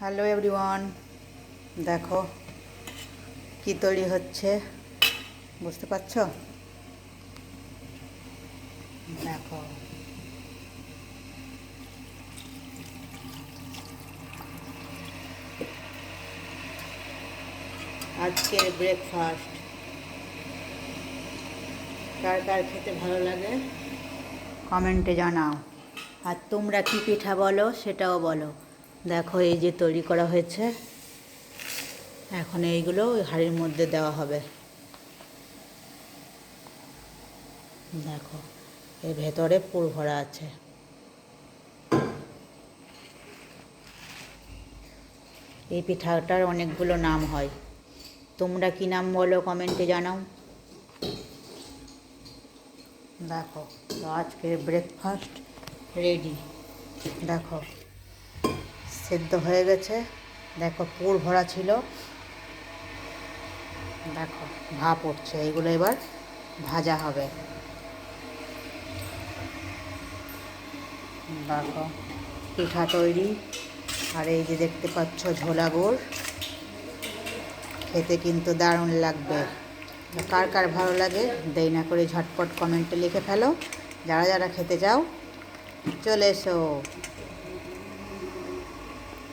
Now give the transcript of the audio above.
Hello everyone, দেখো কি তৈরি হচ্ছে, বুঝতে পারছো? দেখো আজকের ব্রেকফাস্ট কার কার খেতে ভালো লাগে কমেন্টে জানাও। আর তোমরা কি পিঠা বলো সেটাও বলো। দেখো এই যে তৈরি করা হয়েছে, এখন এইগুলো ওই হাঁড়ির মধ্যে দেওয়া হবে। দেখো এর ভেতরে পুর ভরা আছে। এই পিঠাটার অনেকগুলো নাম হয়, তোমরা কি নাম বলো কমেন্টে জানাও। দেখো তো আজকের ব্রেকফাস্ট রেডি। দেখো সেদ্ধ হয়ে গেছে, দেখো পুর ভরা ছিল, দেখো ভাপ উঠছে। এইগুলো এবার ভাজা হবে। দেখো পিঠা তৈরি। আর এই যে দেখতে পাচ্ছ ঝোলা গুড়, খেতে কিন্তু দারুণ লাগবে। কার কার ভালো লাগে দেরি না করে ঝটপট কমেন্টে লিখে ফেলো। যারা যারা খেতে চাও চলে এসো।